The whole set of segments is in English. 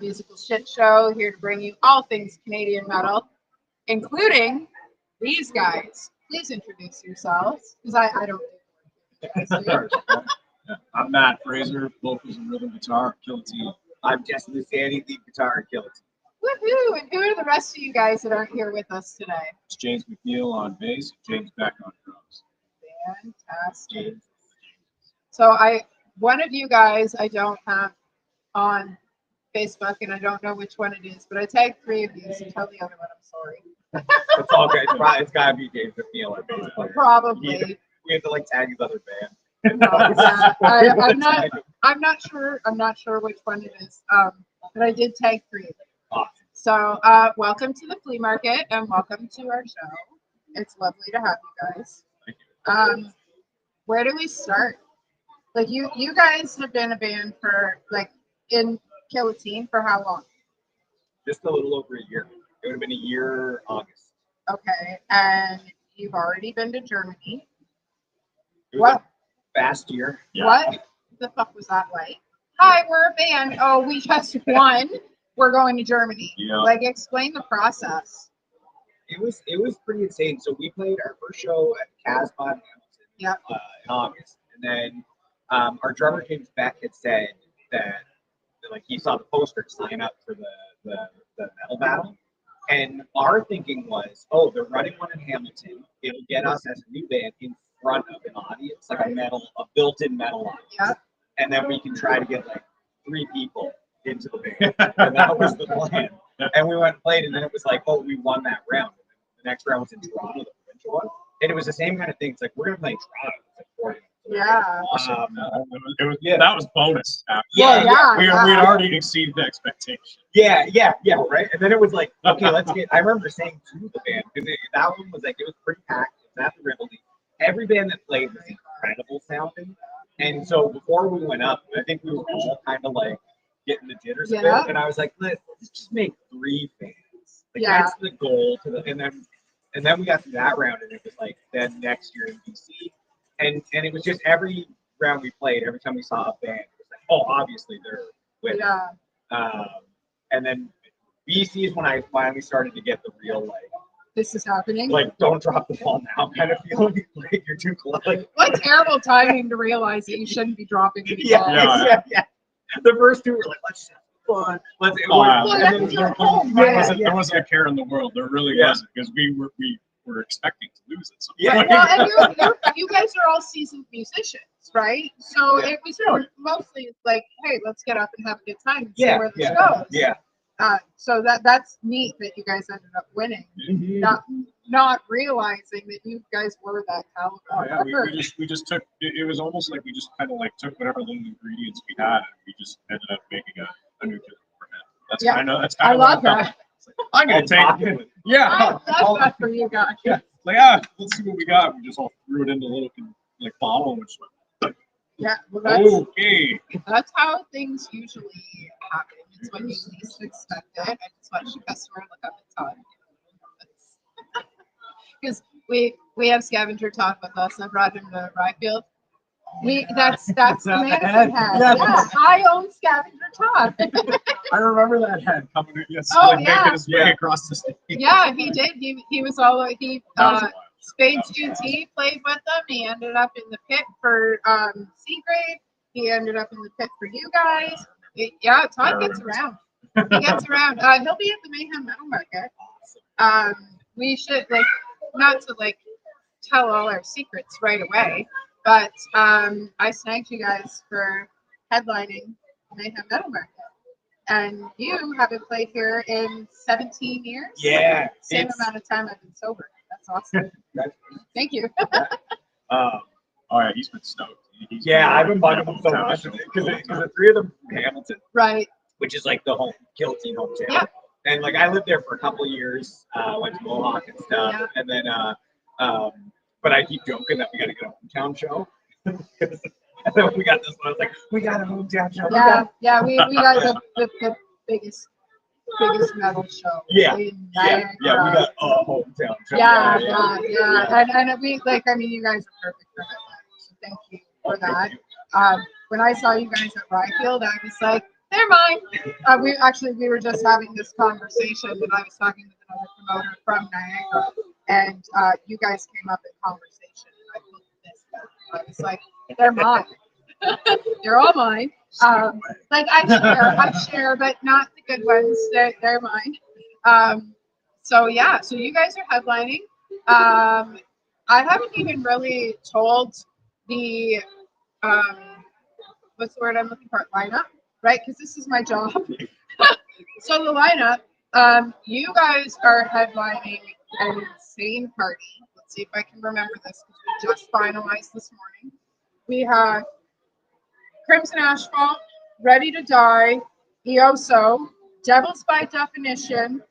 musical shit show here to bring you all things Canadian metal, including these guys. Please introduce yourselves, because I don't do it. You guys do. I'm Matt Fraser, vocals and rhythm guitar, Kill Team. I'm Jesse Luciani, lead guitar and Kill Team. Woohoo! And who are the rest of you guys that aren't here with us today? It's James McNeil on bass, James Beck on drums. Fantastic. So one of you guys I don't have on Facebook, and I don't know which one it is, but I tagged 3 of you, so tell the other one I'm sorry. It's all good. It's gotta be James McNeil, our bass player. Probably. We have to like tag his other band. I'm not sure which one it is. But I did tag 3 of them. Awesome. So welcome to the flea market and welcome to our show. It's lovely to have you guys. Where do we start? Like you guys have been a band for like in Kill-A-Team for how long? Just a little over a year. It would have been a year August. Okay, and you've already been to Germany. What? Fast year. Yeah. What the fuck was that like? Hi, we're a band. Oh, we just won. We're going to Germany. Yeah. Like, explain the process. It was pretty insane. So we played our first show at Casbah in Hamilton in August, and then our drummer James Beck had said that like he saw the poster sign up for the metal battle, and our thinking was, oh, they're running one in Hamilton. It'll get us as a new band in front of an audience, like a built-in metal audience. Yeah. And then we can try to get like 3 people into the band. And that was the plan. And we went and played, and then it was like, oh, we won that round. And the next round was in Toronto, the provincial one. And it was the same kind of thing. It's like, we're going to play in Toronto. It's like 40 minutes. Yeah. Awesome. That was bonus. Yeah. We had already exceeded the expectation. Yeah, right. And then it was like, okay, let's get. I remember saying to the band, because that one was like, it was pretty packed. It was at the Rivoli. Every band that played was incredible sounding. And so before we went up, I think we were all kind of like getting the jitters a bit. And I was like, let's just make 3 fans. Like that's the goal to the and then we got through that round, and it was like then next year in BC. And it was just every round we played, every time we saw a band, it was like, oh, obviously they're winning. Yeah. And then BC is when I finally started to get the real like This is happening. like don't drop the ball now kind of feeling. Like you're too close. Like, what terrible timing to realize that you shouldn't be dropping the ball. Yeah. The first 2 were like, let's just have fun. There wasn't a care in the world. There really wasn't, because we were expecting to lose it. So Well, and you guys are all seasoned musicians, right? So it was mostly like, hey, let's get up and have a good time and see where this goes. Yeah. So that's neat that you guys ended up winning, not realizing that you guys were that caliber. We just took it was almost like we just kind of like took whatever little ingredients we had, and we just ended up making a new warhead. That's kind I of love that. I'm gonna take it. I love that for you guys. Yeah, like let's see what we got. We just all threw it into a little like bottle, and just went. Yeah, well, that's how things usually happen. It's when you least expect it. I just watched a customer look up at Todd. Because we have Scavenger Talk with us. I brought him to Ryfield. That's the Medicine Head. Yeah, I own Scavenger Talk. I remember that head coming in, making his way across the stage. Yeah, he did. He was all Spades GT played with them. He ended up in the pit for C grade. He ended up in the pit for you guys. Todd gets around. He gets around. He'll be at the Mayhem Metal Market. We should not to tell all our secrets right away, but I snagged you guys for headlining Mayhem Metal Market. And you haven't played here in 17 years? Yeah. Same amount of time I've been sober. That's awesome. Thank you. He's been stoked. I've been bugging him so much because the 3 of them from Hamilton, right? Which is like the home Kill-A-Team hometown. Yeah. And like I lived there for a couple of years, went to Mohawk and stuff, and then but I keep joking that we got to get a hometown show. And then when we got this one, I was like, we got a hometown show. We got the biggest metal show. We got a hometown show. And we you guys are perfect for that. So thank you for that. When I saw you guys at Ryfield, I was like, They're mine. We were just having this conversation, and I was talking with another promoter from Niagara, and you guys came up in conversation, and I looked at this. I was like, they're mine. They're all mine. Like I share, but not the good ones. They're mine. So yeah, so you guys are headlining. I haven't even really told the what's the word I'm looking for? Lineup, right? Because this is my job. So the lineup, you guys are headlining an insane party. Let's see if I can remember this because we just finalized this morning. We have Crimson Asphalt, Ready to Die, Eoso, Devils by Definition,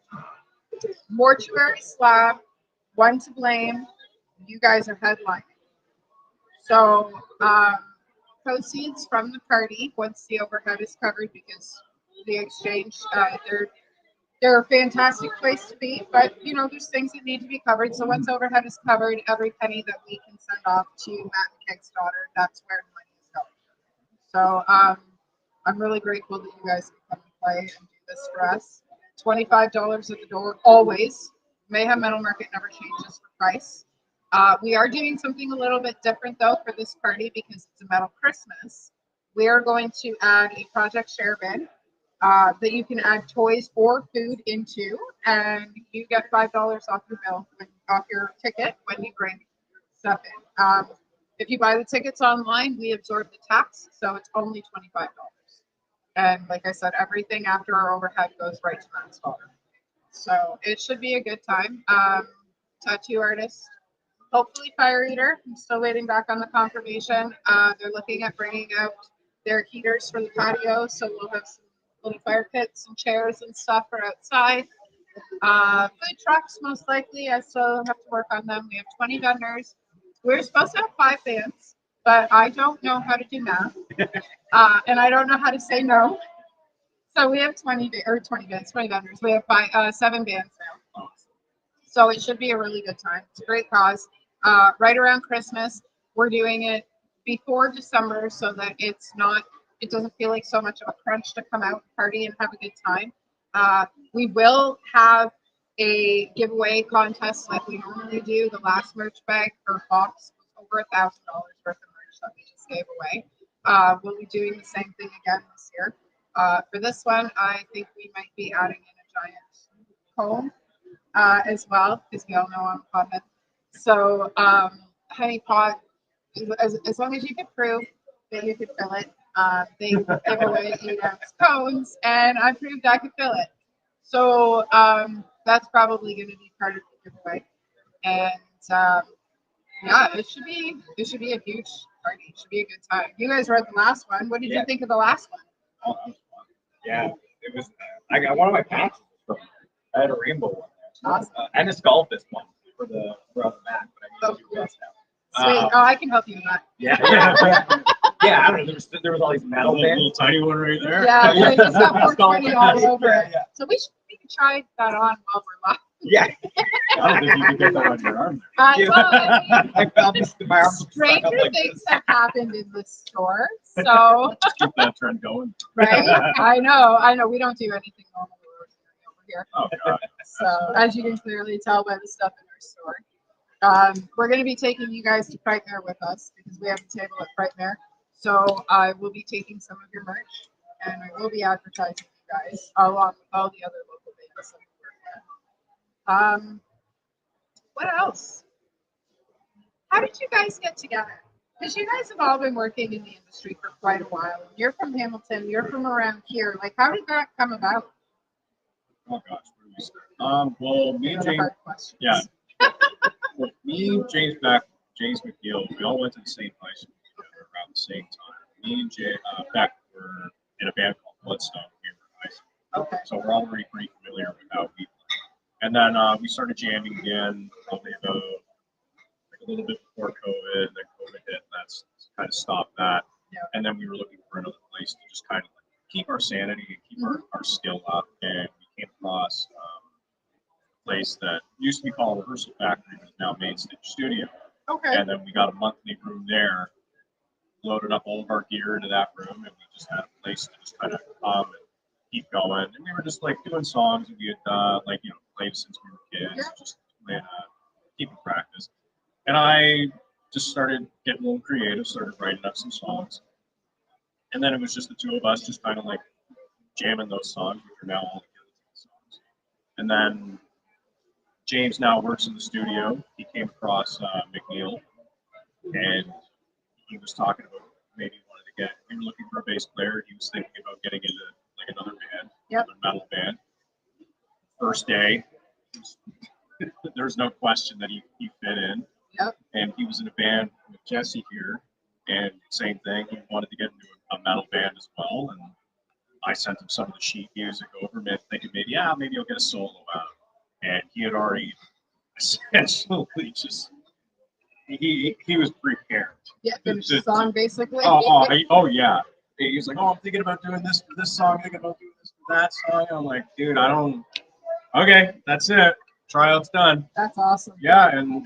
Mortuary Slab, One to Blame. You guys are headlining. So proceeds from the party, once the overhead is covered, because the exchange, they're a fantastic place to be, but you know there's things that need to be covered. So once overhead is covered, every penny that we can send off to Matt McKegg's daughter, that's where the money is going. So I'm really grateful that you guys can come and play and do this for us. $25 at the door, always. Mayhem Metal Market never changes for price. We are doing something a little bit different though for this party because it's a metal Christmas. We are going to add a project share bin that you can add toys or food into, and you get $5 off your bill, off your ticket when you bring stuff in. If you buy the tickets online, we absorb the tax, so it's only $25. And like I said, everything after our overhead goes right to Matt's daughter. So it should be a good time. Tattoo artist, hopefully Fire Eater. I'm still waiting back on the confirmation. They're looking at bringing out their heaters for the patio, so we'll have some little fire pits and chairs and stuff for outside. Food trucks, most likely. I still have to work on them. We have 20 vendors. We're supposed to have 5 bands, but I don't know how to do math, and I don't know how to say no. So we have 20 vendors. We have 7 bands now. So it should be a really good time. It's a great cause. Right around Christmas, we're doing it before December so that it doesn't feel like so much of a crunch to come out, party, and have a good time. We will have a giveaway contest like we normally do. The last merch bag or box was over $1,000 worth of merch that we just gave away. We'll be doing the same thing again this year. For this one, I think we might be adding in a giant comb as well, because we all know I'm a pothead. So honey pot, as long as you can prove that you could fill it, they give away 8-ounce cones, and I proved I could fill it. So that's probably going to be part of the giveaway. And yeah, it should be a huge party. It should be a good time. You guys were at the last one. What did you think of the last one? Oh, that was fun. Yeah, it was. I got one of my patches from there. I had a rainbow one there. Awesome. And a skullfist one for on the back, but I need to do this now. Sweet. I can help you with that. Yeah. Yeah, I don't know. There was all these metal Little bands. tiny one right there. Yeah, it's got 420 all over Yeah, it. yeah. So we can try that on while we're live. Yeah. I don't think you can get that on your arm Yeah. Well, I mean, I found this my arm stuck up stranger like things this. have happened in this store. So, there. Keep that trend going. right? I know. We don't do anything normal over here. Oh, God. So, as you can clearly tell by the stuff in our store. We're going to be taking you guys to Frightmare with us because we have a table at Frightmare. So I will be taking some of your merch and I will be advertising you guys along with all the other local bands that we work with. What else? How did you guys get together? Because you guys have all been working in the industry for quite a while. You're from Hamilton. You're from around here. Like, how did that come about? Oh, gosh. Where do we start? Well, me and Those are James, hard questions. yeah. Well, me, James McNeil, we all went to the same high school together around the same time. Me and Beck were in a band called Bloodstone when we were in high school. Okay. So we're already pretty familiar with how we play. And then we started jamming again probably about a little bit before COVID. Then COVID hit, and that's kind of stopped that. Yeah. And then we were looking for another place to just kind of keep our sanity and keep our skill up. And we came across a place that used to be called Rehearsal Factory, but is now Main Stage Studio. Okay. And then we got a monthly room there, loaded up all of our gear into that room, and we just had a place to just kind of keep going. And we were just like doing songs we had like played since we were kids, just playing, keeping practice. And I just started getting a little creative, started writing up some songs. And then it was just the two of us, just kind of like jamming those songs, which are now all the songs. And then James now works in the studio. He came across McNeil, and he was talking about maybe he wanted to get. We were looking for a bass player. He was thinking about getting into like another band, another metal band. First day, there's no question that he fit in. Yep. And he was in a band with Jesse here, and same thing. He wanted to get into a metal band as well, and I sent him some of the sheet music over, thinking maybe I'll get a solo out. And he had already essentially just he was prepared. Yeah, finish the song basically. Oh yeah. He was like, I'm thinking about doing this for this song, thinking about doing this for that song. I'm like, dude, okay, that's it. Tryout's done. That's awesome. Yeah, and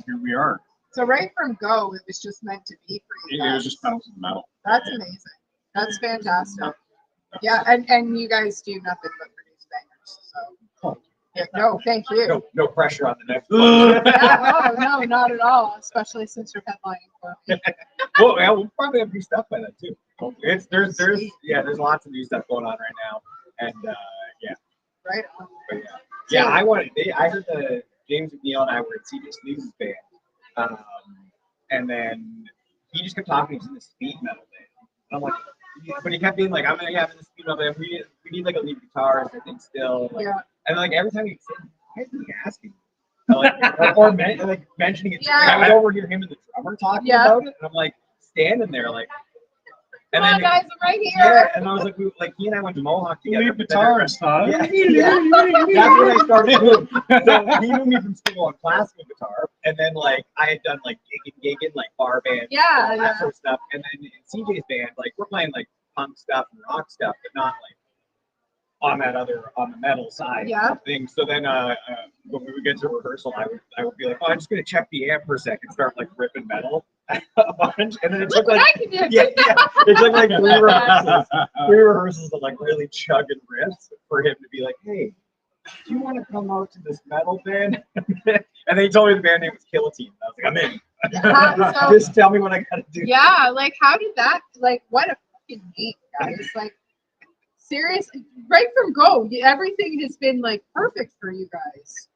here we are. So right from go, it was just meant to be for you guys. It was just pedal to the metal. That's amazing. That's fantastic. Yeah, and you guys do nothing but produce bangers. So yeah, no, thank you. No pressure on the next one. Yeah, no, not at all. Especially since you're headlining for me. Well, yeah, we'll probably have new stuff by then too. There's lots of new stuff going on right now, and yeah. Right on. But yeah, I heard the James McNeil and I were at CJ Sneez's band, and then he just kept talking. He's in the speed metal band, and I'm like, but he kept being like, I'm in the speed metal band. We need like a lead guitarist, I think still. Like, and like every time he said, why is he asking? Or mentioning it. Yeah. And I would overhear him and the drummer talking about it, and I'm like standing there like. Come on, guys, I'm right here. Yeah, and I was like, he and I went to Mohawk together. Lead guitarist, huh? Yeah. That's when I started doing. So he knew me from school on classical guitar, and then like I had done like gigging like bar band, that sort of stuff. And then in CJ's band, like we're playing like punk stuff and rock stuff, but not like on the metal side of things. So then when we would get to rehearsal, I would be like, I'm just gonna check the amp for a second, start like ripping metal a bunch, and then it took like it took like three rehearsals of like really chugging riffs for him to be like, hey, do you want to come out to this metal band? And then he told me the band name was Kill Team. I was like, I'm in. Just tell me what I gotta do. Yeah, like how did that? Like what a fucking name, guys! Like. Seriously, right from go, everything has been like perfect for you guys.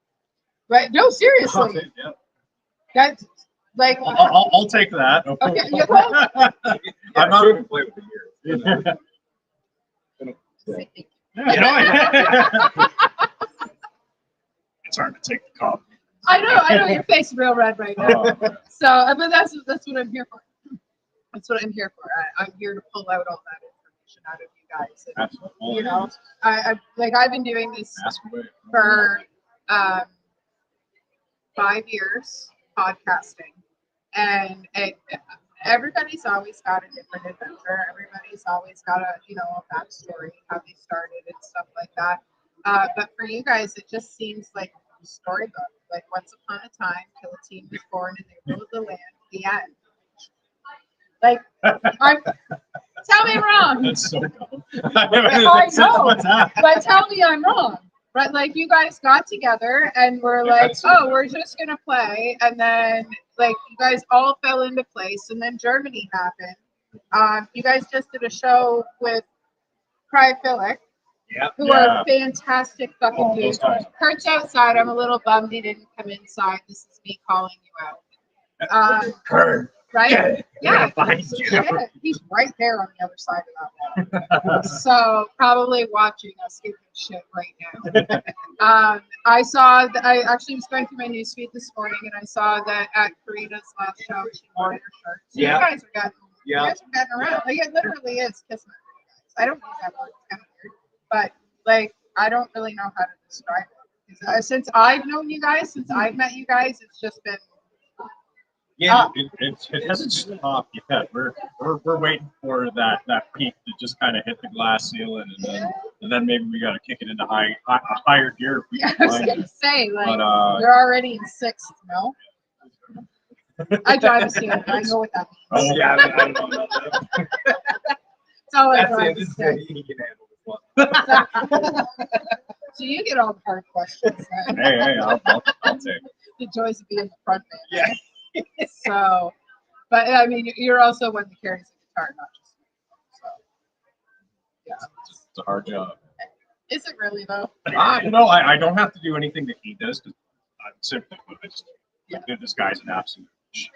Right? No, seriously. That's like. I'll take that. Okay. I'm not even playing with the years. It's hard to take the compliment. I know your face is real red right now. So, but that's what I'm here for. That's what I'm here for. I'm here to pull out all that information out of you guys. And, absolutely. You know, I've been doing this for 5 years, podcasting, and everybody's always got a different adventure. Everybody's always got a backstory, how they started and stuff like that. But for you guys, it just seems like a storybook. Like once upon a time, Kill Team was born and they ruled the land. The end. Like, tell me I'm wrong. That's so dumb. I know, but tell me I'm wrong. Right? Like you guys got together and were like, we're just gonna play, and then like you guys all fell into place, and then Germany happened. You guys just did a show with Cryphilic, who are fantastic fucking dudes. Kurt's outside. I'm a little bummed he didn't come inside. This is me calling you out. Kurt. Right? Yeah. Shit. He's right there on the other side of that wall. So probably watching us give him shit right now. I actually was going through my newsfeed this morning and I saw that at Karina's last show she wore your shirt. So you guys are getting around. Like it literally is kismet for you guys. I don't use that word, it's kind of weird. But like I don't really know how to describe it. Since I've known you guys, since I've met you guys, it's just been it hasn't stopped yet. We're waiting for that peak to just kind of hit the glass ceiling, and then maybe we got to kick it into higher gear. I was gonna say you're already in sixth, no? I drive a ceiling. I know what that means. Oh yeah, I don't know about that. So That's it. He can handle one. So you get all the hard questions. Then. Hey, I'll take it. The joys of being the front man. Yeah. So, but I mean, you're also one that carries the guitar, not just me. So, yeah. It's a hard job. Is it really though? No, I don't have to do anything that he does because I'm simply put, this guy's an absolute.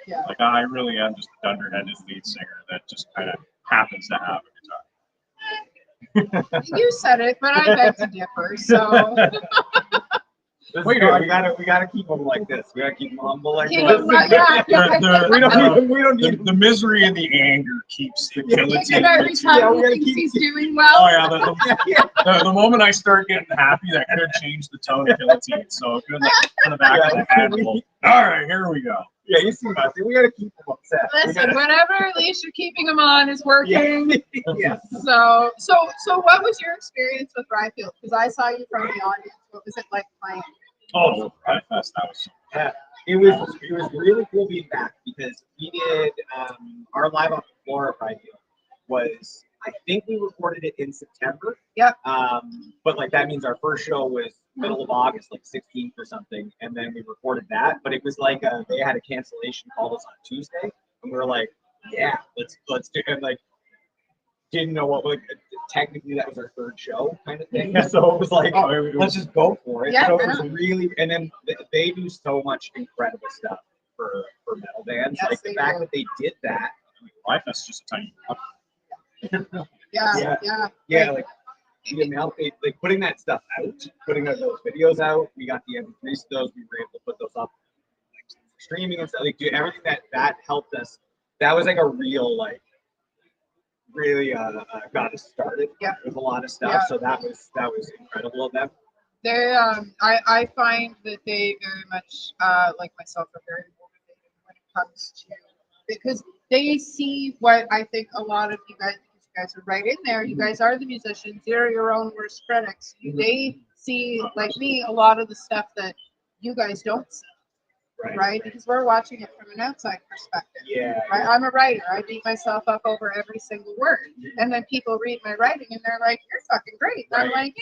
Yeah. Like I really am just a dunderheaded lead singer that just kind of happens to have a guitar. You said it, but I beg to differ. So We gotta keep them like this. We gotta keep them humble like Keep this. 'em like- yeah. We don't need The misery and the anger keeps the guillotine. and every time Yeah, we he gotta thinks keep- he's doing Oh well. yeah, the moment I start getting happy, that kind of changed the tone of guillotine. So good in the back of the head. All right, here we go. Yeah, you see us. We gotta keep them upset. We Listen, gotta- whatever at least you're keeping him on is working. yeah. So what was your experience with Ryfield? Because I saw you from the audience. What was it like playing? Oh, Pride Fest, that was. Yeah, it was really cool being back because we did our live on the floor at Pride Field was I think we recorded it in September. Yep. But like that means our first show was middle of August, like 16th or something, and then we recorded that. But it was like they had a cancellation called us on Tuesday, and we were like, yeah, let's do it. And like didn't know what like technically that was our third show kind of thing. So it was like, let's just go for it. Yeah, So it was really, and then they do so much incredible stuff for metal bands. Yes, like the they fact do. that they did that. Pride Fest is just a tiny. Yeah. Like the amount they like putting that stuff out, putting those videos out. We got the MP3s of those. We were able to put those up like streaming and stuff. Like do everything that helped us. That was like a real like really got us started. Yeah. With a lot of stuff. Yeah. So that was incredible of them. They I find that they very much like myself are very motivated when it comes to because they see what I think a lot of you guys are right in there. You guys are the musicians. You're your own worst critics. They see like me a lot of the stuff that you guys don't see, right? Because we're watching it from an outside perspective. Yeah. Right? I'm a writer. I beat myself up over every single word, and then people read my writing and they're like, "You're fucking great." And I'm like,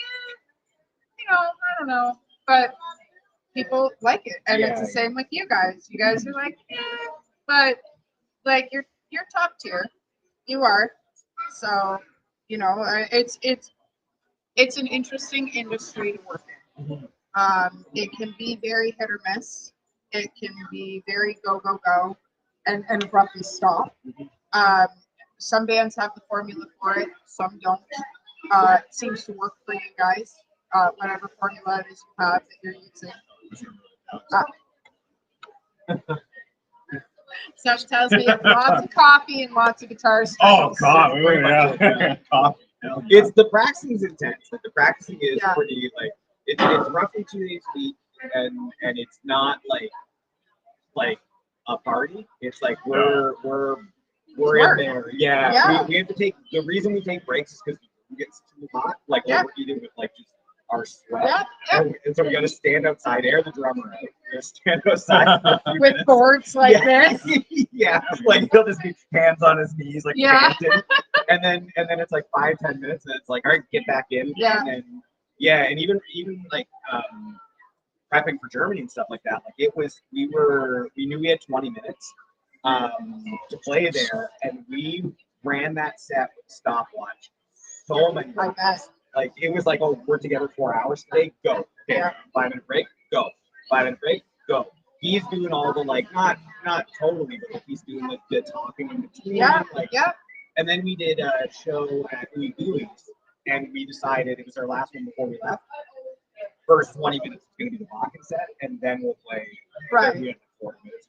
"Yeah, I don't know," but people like it, and it's the same with you guys. You guys are like, "Yeah," but like you're top tier. You are. So, it's an interesting industry to work in. It can be very hit or miss. It can be very go, and abruptly stop. Some bands have the formula for it. Some don't. It seems to work for you guys. Whatever formula it is you have that you're using. Such tells me lots of coffee and lots of guitars. Oh God, yeah. Coffee. It's the practicing's intense. Like the practicing is Yeah. pretty like it's roughly 2 days a week, and it's not like a party. It's like we're in there. Yeah. Yeah. We have to take the reason we take breaks is because we get too hot. Like Yeah. overheated with like just our sweat. Yeah. And so we got to stand outside, air the drummer out. We got to stand outside for a few With minutes. boards like this. Yeah, like he'll just be hands on his knees, like Yeah. panting. and then it's like 5-10 minutes, and it's like, all right, get back in. Yeah. And then and even like prepping for Germany and stuff like that. Like we knew we had 20 minutes to play there, and we ran that set with a stopwatch so many I times. bet. Like it was like, oh, we're together 4 hours today. Go. Okay. Yeah. 5-minute break. Go. 5-minute break. Go. He's doing all the like not totally, but he's doing the talking in between. Yeah. Like, Yeah. And then we did a show at Louis Louie's, and we decided it was our last one before we left. First 20 minutes is going to be the Bakken set, and then we'll play. Right. We had 40 minutes.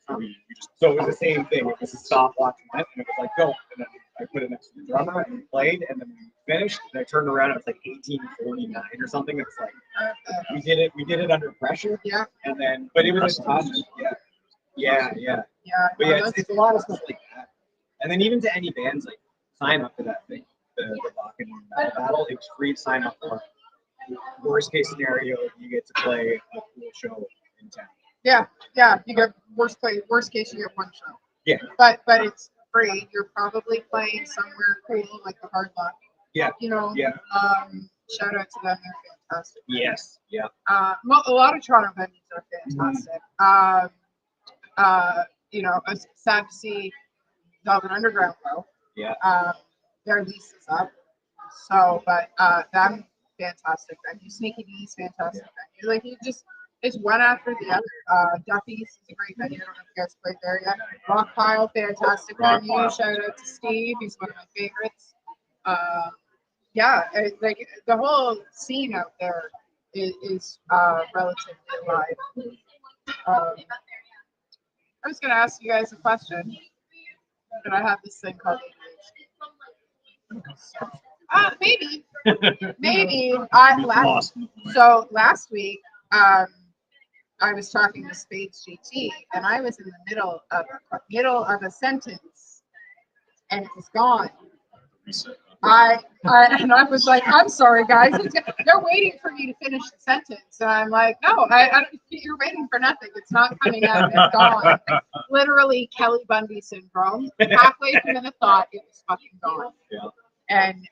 So it was the same thing. It was a stopwatch went, and it was like go. And then I put it next to the drummer, and we played, and then we finished. And I turned around, and it was like 18:49 or something. It's like we did it under pressure. Yeah. And then, but it was a tough. Yeah. Yeah. But No, yeah, that's it's a lot of stuff like that. And then even to any bands, like sign up for that thing, the Bakken Metal Battle. It's free to sign up for. Worst case scenario, you get to play a cool show in town. Yeah. You get worst case you get one show. Yeah. But it's free. You're probably playing somewhere cool like the Hard Luck. Yeah. You know, Yeah. shout out to them. They're fantastic. Yes. Yeah. A lot of Toronto venues are fantastic. You know, it's sad to see Velvet Underground go. Yeah. Their lease is up. So, but them fantastic venue. Sneaky D's fantastic venue. Like you just, it's one after the other. Duffy's is a great venue. I don't know if you guys played there yet. Rock Pile, fantastic Rock venue. Pile. Shout out to Steve. He's one of my favorites. Yeah, like the whole scene out there is relatively alive. I was gonna ask you guys a question, but I have this thing called ADHD. Maybe. Last week, I was talking to Spades GT, and I was in the middle of a sentence, and it was gone. I was like, I'm sorry, guys. They're waiting for me to finish the sentence. And I'm like, no, I don't, you're waiting for nothing. It's not coming out. It's gone. Literally Kelly Bundy syndrome. Halfway through the thought, it was fucking gone. Yeah. And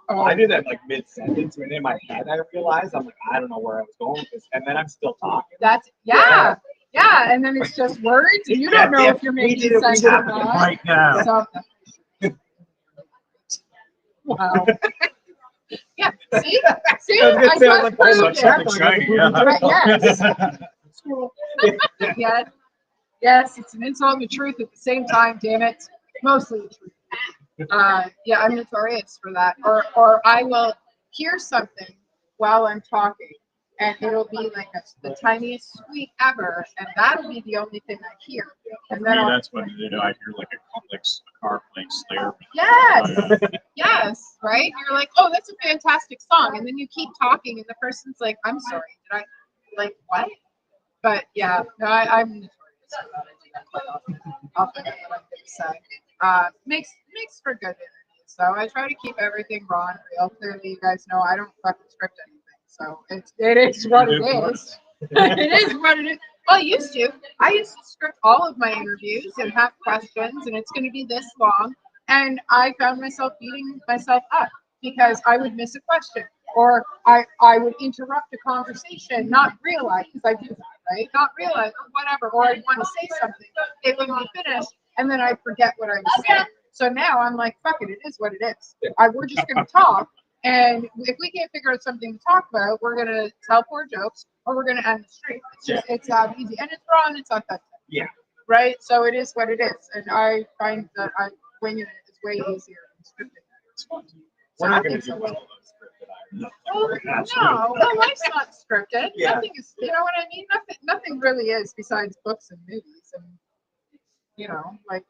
I did that like mid-sentence, and in my head I realized I'm like, I don't know where I was going with this, and then I'm still talking. That's yeah. And then it's just words, and you don't know if you're making sense or not. Right now. So, wow. Yeah. See, I just proved Something it. shiny, yeah. Right, yes. Yes, it's an insult and the truth at the same time. Damn it, mostly the truth. Yeah, I'm notorious for that. Or I will hear something while I'm talking, and it'll be like the tiniest squeak ever, and that'll be the only thing I hear. And then that's when I hear like a car playing Slayer. Yes, right. You're like, oh, that's a fantastic song, and then you keep talking, and the person's like, I'm sorry, did I like what? But yeah, no, I'm notorious for that. I do that quite often what I'm gonna say. Makes for good interviews. So I try to keep everything raw and real. Clearly, you guys know I don't fucking script anything. So it is what it is. It is what it is. Well, I used to script all of my interviews and have questions, and it's going to be this long. And I found myself beating myself up because I would miss a question, or I would interrupt a conversation, not realize, because I do that, right? Not realize, or whatever, or I'd want to say something, it wouldn't be finished, and then I'd forget what I was saying. So now I'm like, fuck it, it is what it is. We're just going to talk, and if we can't figure out something to talk about, we're going to tell poor jokes, or we're going to end the stream. It's just, it's that easy, and it's raw, and it's authentic. Yeah. Right? So it is what it is, and I find that winging it is way easier than scripting. We're not going to do well on scripted No, life's not scripted. Yeah. Nothing is, you know what I mean? Nothing really is besides books and movies, and you know, like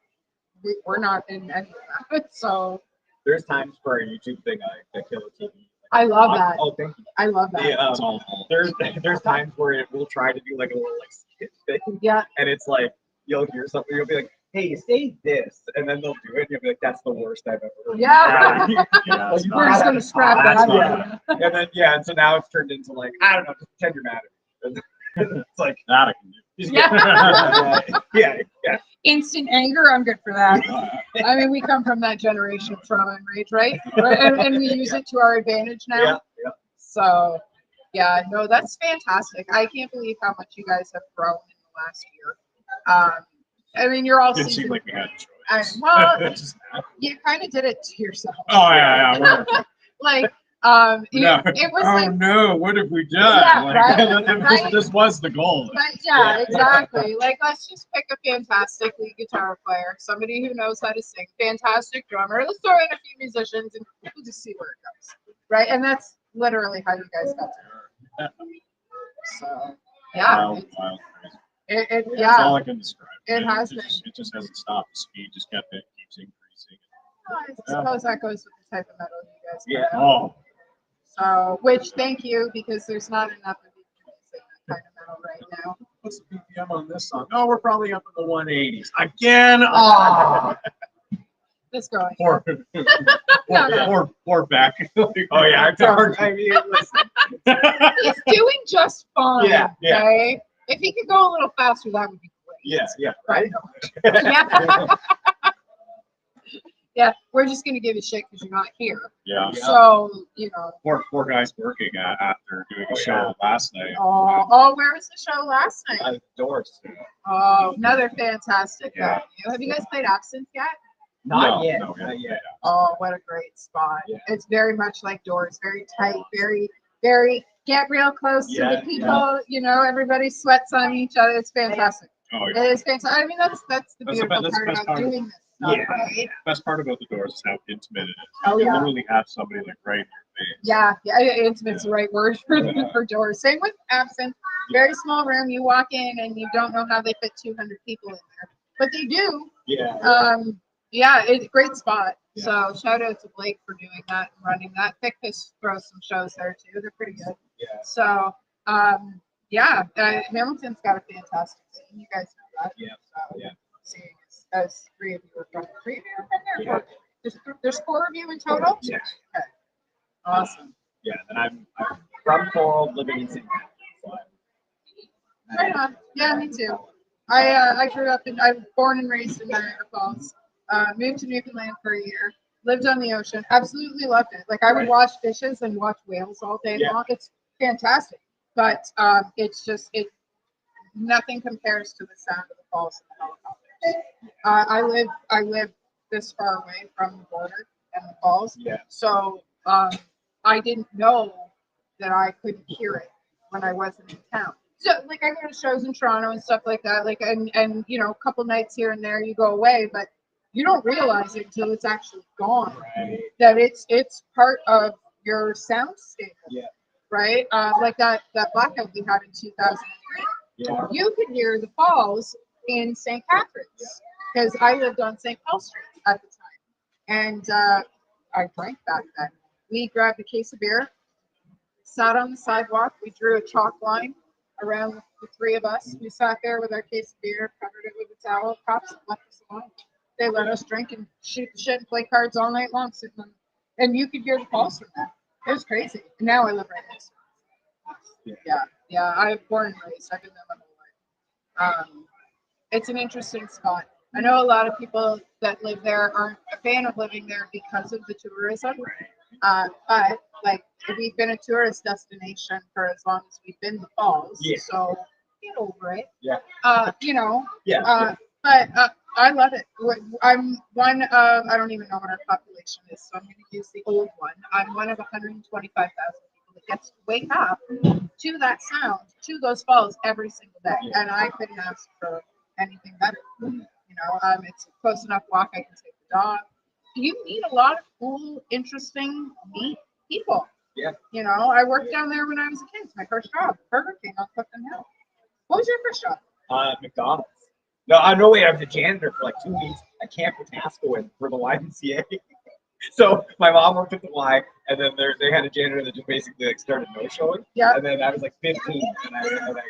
we're not in any of that. So there's times for a YouTube thing I kill a TV. I love that. Oh, thank you. I love that. Yeah, there's times where it will try to do like a little like skit thing. Yeah. And it's like you'll hear something, you'll be like, "Hey, say this," and then they'll do it, and you'll be like, "That's the worst I've ever heard." Yeah. We're just gonna scrap that. Yeah. And then and so now it's turned into like, I don't know, just pretend you're mad at me. It's like that I can do. Yeah. Instant anger, I'm good for that. I mean, we come from that generation of trauma and rage, right? And we use it to our advantage now. Yeah. So, yeah, no, that's fantastic. I can't believe how much you guys have grown in the last year. I mean, you're all Didn't seem like we had a choice. Well, you kind of did it to yourself. Oh yeah. Like, it was oh like, no, what have we done? Yeah, like, right? This was the goal. But yeah, exactly. Like, let's just pick a fantastic lead guitar player, somebody who knows how to sing, fantastic drummer. Let's throw in a few musicians, and we'll just see where it goes, right? And that's literally how you guys got to it. So yeah, Wild, it That's all I can describe. It has been. It just hasn't stopped. The speed just keeps increasing. I suppose that goes with the type of metal you guys Yeah. play. Oh. So, which thank you, because there's not enough of that kind of metal right now. What's the BPM on this song? Oh, we're probably up in the 180s again. Oh, Let's go. or back. Oh yeah, it's hard. I mean, He's doing just fine. Yeah. Okay? If he could go a little faster, that would be great. Yeah. Right. Yeah. Yeah, we're just gonna give you shit because you're not here. Yeah. Yeah. So, you know. Poor guys working after doing a show last night. Oh, where was the show last night? Doors. Oh, another fantastic Yeah. venue. Have you guys played Absinthe yet? Not No, yet. no, Not yet. Oh, what a great spot. Yeah. It's very much like Doors, very tight, very get real close to Yeah, the people, you know, everybody sweats on each other. It's fantastic. Oh, It yeah. is fantastic. I mean, that's the That's the beautiful best- part best about part of it. doing this stuff, Yeah. right? Best part about the Doors is how intimate it is. Oh, You yeah. literally have somebody like right in your face. Yeah, intimate's the right word for Yeah. for Doors. Same with Absinthe. Very small room. You walk in and you don't know how they fit 200 people in there, but they do. Yeah. Yeah, it's a great spot. Yeah. So shout out to Blake for doing that and running that. Thickfish throws some shows there too. They're pretty good. Yeah. So yeah, Hamilton's got a fantastic scene. You guys know that. Yeah. So, Yeah. seeing as three of you are from there. Yeah. There's 4 of you in total. Yeah. Okay. Awesome. Yeah. And I'm from Coral, living in St. Catharines. So Right on. Yeah, me too. I grew up I was born and raised in Niagara Falls. Moved to Newfoundland for a year. Lived on the ocean. Absolutely loved it. Like I would Right. watch fishes and watch whales all day Yeah. long. It's fantastic. But it's just nothing compares to the sound of the falls and the helicopters. I live this far away from the border and the falls. Yeah. So I didn't know that I couldn't hear it when I wasn't in town. So like I go to shows in Toronto and stuff like that, like and you know, a couple nights here and there you go away, but you don't realize it until it's actually gone. Right. That it's part of your sound stable. Yeah. Right? Like that blackout we had in 2003. Yeah. You could hear the falls in St. Catharines because I lived on St. Paul Street at the time, and I drank back then. We grabbed a case of beer, sat on the sidewalk. We drew a chalk line around the 3 of us. We sat there with our case of beer, covered it with a towel. Cops left us alone. They let us drink and shoot the shit and play cards all night long, sitting on, and you could hear the falls from that. It was crazy. And now I live right next to it. Yeah. I was born and raised. I've been there my whole life. It's an interesting spot. I know a lot of people that live there aren't a fan of living there because of the tourism. But like we've been a tourist destination for as long as we've been in the falls. Yeah. So get over it. Yeah. You know. Yeah. But I love it. I'm one of, I don't even know what our population is, so I'm going to use the old one. I'm one of 125,000 people that gets to wake up to that sound, to those falls every single day. Yeah. And I couldn't ask for anything better. You know, it's a close enough walk. I can take the dog. You meet a lot of cool, interesting, neat people. Yeah. You know, I worked down there when I was a kid. It's my first job, Burger King on Clifton Hill. What was your first job? McDonald's. No, wait, I was a janitor for like 2 weeks at Camp Wetaskiwin for the YMCA. So my mom worked at the Y, and then they had a janitor that just basically like started no-showing. Yeah. And then I was like 15, and they were like,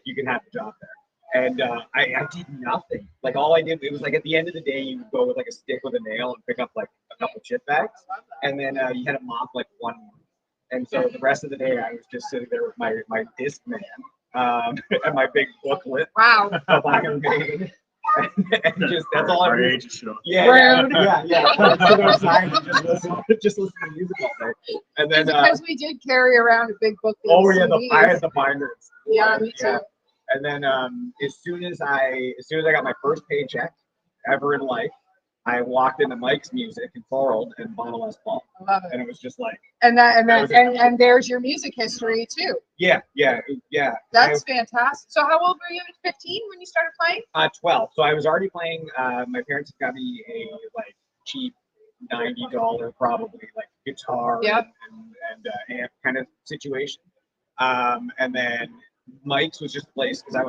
you can have the job there. And I did nothing. Like all I did, it was like at the end of the day, you would go with like a stick with a nail and pick up like a couple chip bags, and then you had to mop like 1 month. And so the rest of the day, I was just sitting there with my disc man. And my big booklet Wow. of Iron Maiden. And just that's all I Our was. age is showing. Rude. Yeah. Sit outside and just listen to music all day. And then Because we did carry around a big book. I had the binders. Yeah, me too. And then as soon as I got my first paycheck ever in life, I walked into Mike's Music in Thorold and bought a Les Paul. I love it. And it was just like, And there's your music history too. yeah. That's fantastic. So how old were you at 15 when you started playing? 12. So I was already playing. My parents got me a like cheap $90 probably like guitar Yep. and amp kind of situation. And then Mike's was just a place because I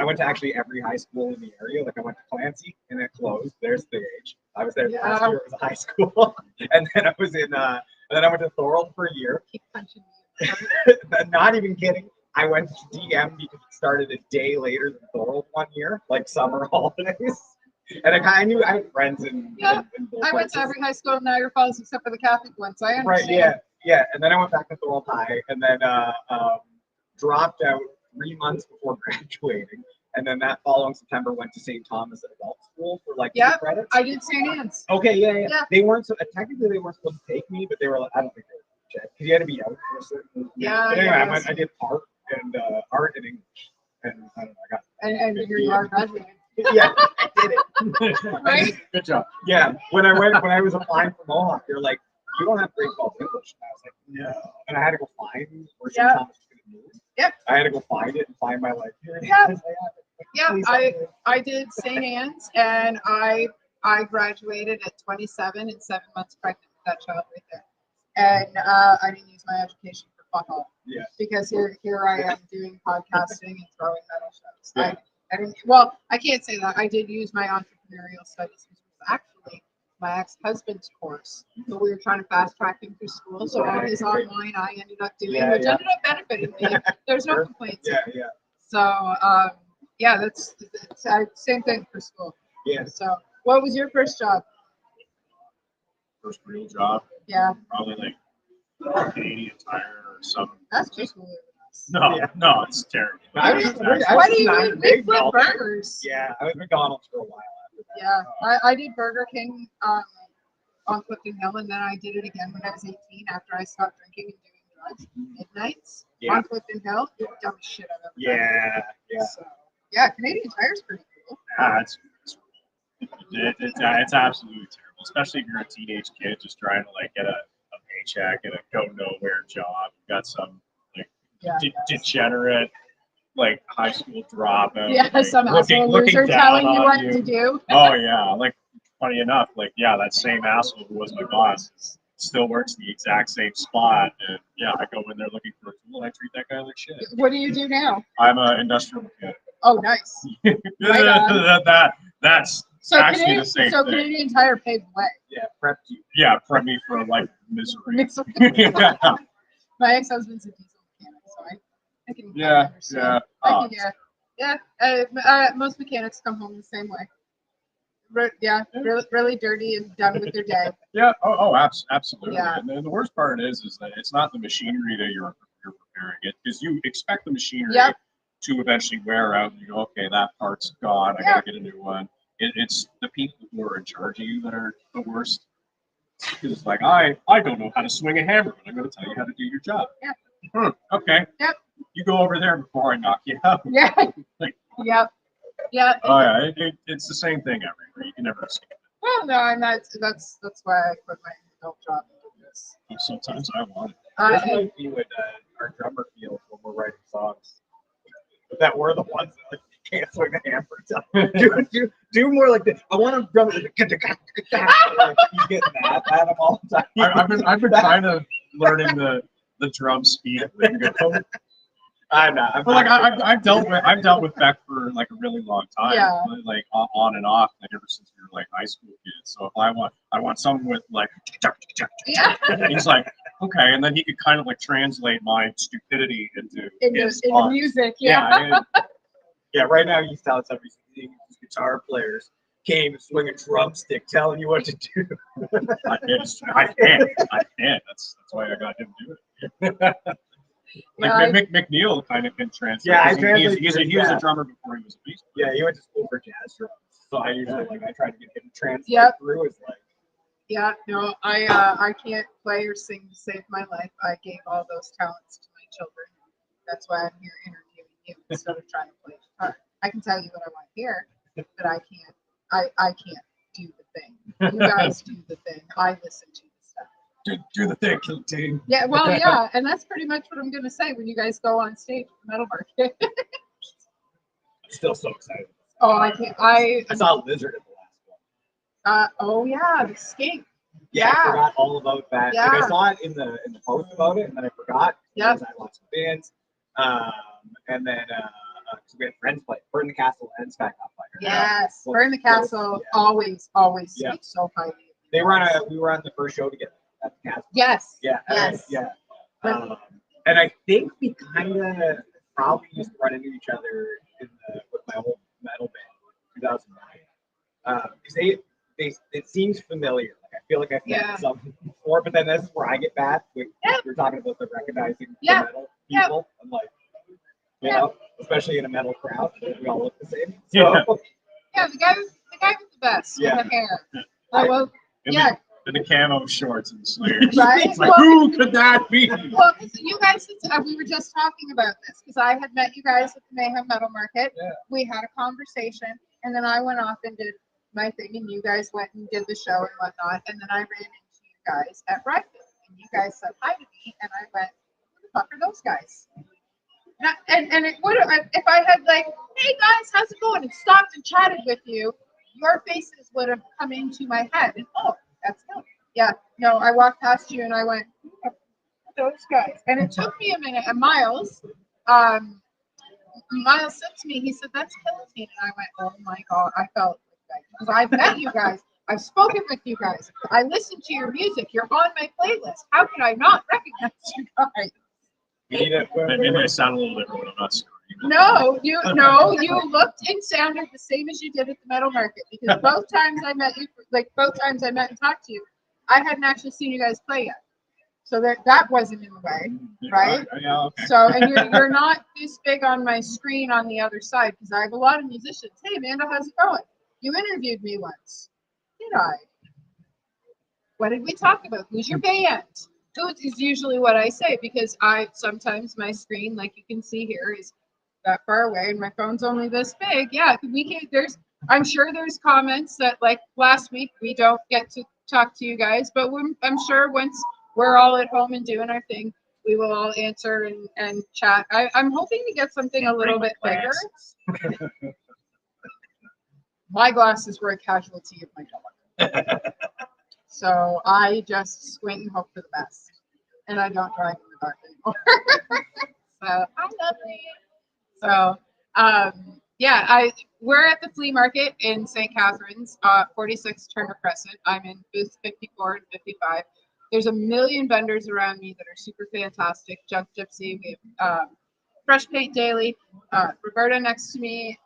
went to actually every high school in the area. Like I went to Clancy and it closed. There's the age. I was there last year. It was a high school, and then I was in. And then I went to Thorold for a year. Keep punching me. Not even kidding. I went to DM because it started a day later than Thorold one year, like summer holidays. And I knew I had friends in. Yeah, in both I went to places. every high school in Niagara Falls except for the Catholic one, so I understand. Right. Yeah. And then I went back to Thorold High, and then dropped out 3 months before graduating, and then that following September went to St. Thomas Adult School for like 2 Yeah, credits. I did St. Anne's. Okay, yeah. Yeah. They weren't so technically they weren't supposed to take me, but they were. I don't think they were checked because you had to be out for a certain. Yeah, But anyway, yeah. I did art and English, and I don't know. I got. And here you are graduating. Yeah, I did it. Right? Good job. Yeah, when I was applying for Mohawk, they're like, you don't have grade 12 English. And I was like, no. And I had to go find where St. Yeah. Thomas was going to move. Yep. I had to go find it and find my life here. Yeah. Yes, I have it. Yeah, Please help me. I did St. Anne's, and I graduated at 27 and 7 months pregnant with that child right there. And I didn't use my education for fuck all. Yeah. Because here I am doing podcasting and throwing metal shows. Yeah. I didn't. Well, I can't say that. I did use my entrepreneurial studies, which was actually my ex-husband's course. But we were trying to fast track him through school, so all his online I ended up doing, Yeah, which yeah. ended up benefiting me. There's no Sure. complaints. Yeah. So yeah, that's same thing for school. Yeah. So what was your first job? First real job, Yeah, probably like Canadian Tire or some. that's just weird. No, Yeah. no, it's terrible. I was- I What was do you not mean? a We big flip McDonald's. burgers. Yeah, I was McDonald's for a while after that. Yeah, I did Burger King on Clifton Hill, and then I did it again when I was 18 after I stopped drinking and doing drugs. Midnights Yeah. on Clifton Hill. Dumbest shit I've ever done. Yeah. So, yeah, Canadian Tire's pretty cool. Yeah, it's absolutely terrible, especially if you're a teenage kid just trying to like get a paycheck and a go nowhere job. You got some like Yeah. degenerate like high school dropout. Yeah, like, some asshole looking loser down telling you on what you. to do. Oh yeah, like funny enough, like yeah, that same asshole who was my boss still works the exact same spot, and yeah, I go in there looking for a tool, I treat that guy like shit. What do you do now? I'm an industrial mechanic. Oh, nice. Right on. That's So actually Canadian, the same so thing. Canadian Tire paved the way. Yeah, prepped you. Yeah, prep me for a life of misery. yeah, My ex-husband's a diesel mechanic, so I can yeah, understand. yeah. I can, most mechanics come home the same way. Really dirty and done with their day. Yeah. Absolutely. Yeah. And then the worst part is that it's not the machinery that you're preparing it, because you expect the machinery Yep. to eventually wear out, and you go, okay, that part's gone, I gotta get a new one. It's the people who are in charge of you that are the worst. Because it's like, I don't know how to swing a hammer, but I'm going to tell you how to do your job. Yeah. Okay. Yep. You go over there before I knock you out. Yeah. Yep. Yeah. Oh yeah, it's the same thing everywhere. You can never escape it. Well, no, and that's why I quit my adult job and did this. Sometimes I want it. That's Uh, what we would our drummer feels when we're writing songs. That we're the ones that like, can't swing a hammer. Do more like this. I want to drum it. He's getting mad at him all the time. I've been kind of learning the drum speed lingo. I'm not. But like I've dealt with Beck for like a really long time. Yeah. Like on and off, like ever since we were like high school kids. So if I want someone with like Yeah. he's like, okay, and then he could kind of like translate my stupidity into his in art. music, yeah. Yeah, right now he's telling somebody these guitar players can't even swing a drumstick telling you what to do. I can't. That's why I got him to do it. Like McNeil kind of can translate. Yeah, I he was a drummer before he was a bass player. Yeah, he went to school for jazz drums. So I usually I try to get him to translate Yep. through. It's like Yeah, no, I can't play or sing to save my life. I gave all those talents to my children. That's why I'm here interviewing you instead of trying to play guitar. I can tell you what I want to hear, but I can't. I can't do the thing. You guys do the thing. I listen to the stuff. Do the thing, King Ting. Yeah, well, yeah, and that's pretty much what I'm gonna say when you guys go on stage at the Metal Market. I'm still so excited. Oh, I can't. I saw Lizard at the last one. Oh yeah, the skink. Yeah, Yeah. I forgot all about that. Yeah. Like, I saw it in the post about it, and then I forgot. Yep. Because I watched the bands. And then because we had friends play Burn the Castle and Sky Fire. Yes, Well, Burn the Castle. yeah. always Yeah. speaks so highly. We were on the first show together at the Castle. Yes. Yeah. Yes. Yeah. But- And I think we kind of probably used to run into each other with my old metal band in 2009. Because it seems familiar. Like I feel like I've Yeah. met something before, but then this is where I get bad. We're talking about the recognizing Yeah. the metal people. I'm like, you Yeah. know, especially in a metal crowd. We all look the same. Yeah. So, Yeah, the guy with the best Yeah. with the hair. Oh, well, And yeah, the camo shorts and sleeves. right. It's like, who could that be? Well, 'cause you guys, we were just talking about this because I had met you guys at the Mayhem Metal Market. Yeah. We had a conversation, and then I went off and did my thing, and you guys went and did the show and whatnot. And then I ran into you guys at Redfield, and you guys said hi to me, and I went, "Who the fuck are those guys?" And it would have if I had like, "Hey guys, how's it going?" and stopped and chatted with you, your faces would have come into my head, and oh, that's him. Yeah, no, I walked past you and I went, those guys. And it took me a minute. And Miles said to me, he said, "That's Guillotine." And I went, "Oh my God," I felt like, because I've met you guys. I've spoken with you guys. I listen to your music. You're on my playlist. How could I not recognize you guys? we need a, Maybe I sound a little different when I'm not screaming. No, you looked and sounded the same as you did at the Metal Market, because both times I met you, both times I met and talked to you, I hadn't actually seen you guys play yet. So that wasn't in the way, right? Yeah, okay. So, and you're not this big on my screen on the other side, because I have a lot of musicians. Hey, Amanda, how's it going? You interviewed me once. Did I? What did we talk about? Who's your band? Who is usually what I say, because sometimes my screen, like you can see here, is that far away and my phone's only this big. Yeah, I'm sure there's comments that, like last week, we don't get to talk to you guys, but I'm sure once we're all at home and doing our thing, we will all answer and chat. I'm hoping to get something a little bit bigger. My glasses were a casualty of my dog. So I just squint and hope for the best. And I don't drive in the dark anymore. So hi, lovely. So yeah, we're at the flea market in St. Catharines, 46 Turner Crescent. I'm in booth 54 and 55. There's a million vendors around me that are super fantastic. Junk Gypsy, we have Fresh Paint Daily, Roberta next to me,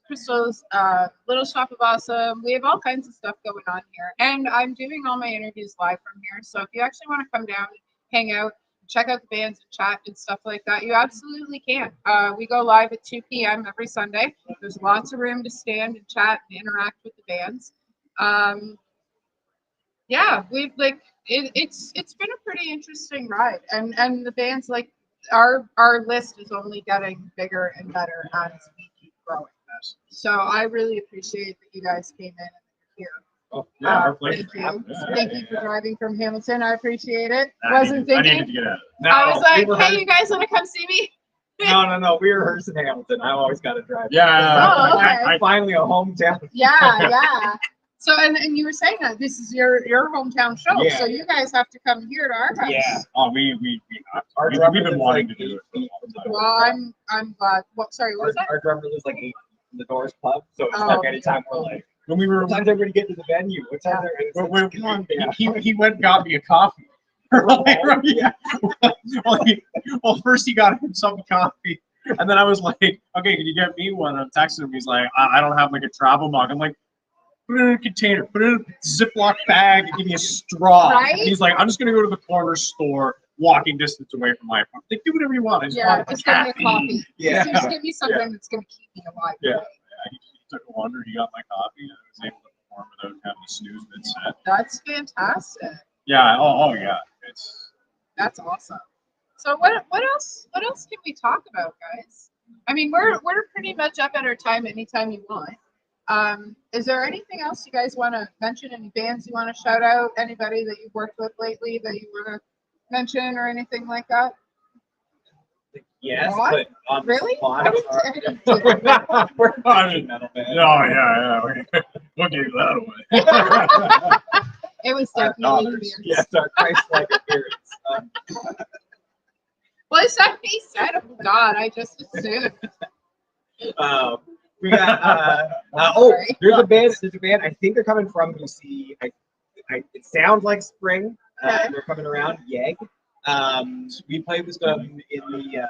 Crystal's Little Shop of Awesome. We have all kinds of stuff going on here. And I'm doing all my interviews live from here. So if you actually want to come down and hang out, check out the bands and chat and stuff like that, you absolutely can. We go live at 2 p.m. every Sunday. There's lots of room to stand and chat and interact with the bands. Yeah, we've it's been a pretty interesting ride. And the bands, like our list is only getting bigger and better as we keep growing. So I really appreciate that you guys came in and here. Oh, yeah, our pleasure. Thank you. Yeah. Thank you for driving from Hamilton. I appreciate it. I Wasn't needed thinking. to get out of No, I was like, we hey, you guys want to come see me? no. We rehearse in Hamilton. I always got to drive. it. Yeah. Oh, okay. I Finally a hometown. Yeah. So, and you were saying that this is your hometown show, Yeah. so you guys have to come here to our house. Yeah. oh, we have to. Our We've drummer been lives wanting like to do it for a long time. Well, I'm glad. What? Sorry, what was that? Our drummer lives like 8 from the Doors Pub, so it's Oh, like anytime we're like, When we were, what time's everybody get to the venue? What time's everybody? he went and got me a coffee. Yeah. Well, first he got himself a coffee, and then I was like, okay, can you get me one? I'm texting him. He's like, I don't have like a travel mug. I'm like, put it in a container, put it in a Ziploc bag, and give me a straw. Right? And he's like, I'm just gonna go to the corner store, walking distance away from my apartment. Like, do whatever you want. I just Yeah, want just give me a caffeine. coffee. Yeah. Just give me something that's gonna keep me alive. Yeah. He took a wonder. He got my coffee, and I was able to perform without having to snooze mid-set. That's fantastic. Yeah. Oh yeah. That's awesome. So what else can we talk about, guys? I mean, we're pretty much up at our time anytime you want. Is there anything else you guys want to mention? Any bands you want to shout out? Anybody that you've worked with lately that you want to mention or anything like that? Yes, What? but on the Really? spot, I didn't do that. we're I mean, metal band. Oh yeah. We'll give that away. It was Our definitely daughters. weird. Yes, our Christ-like appearance. Well, it's that he said, oh God, I just assumed. We got Sorry. there's a band. I think they're coming from BC. It sounds like spring. Okay. They're coming around. Yeg. We played with them in the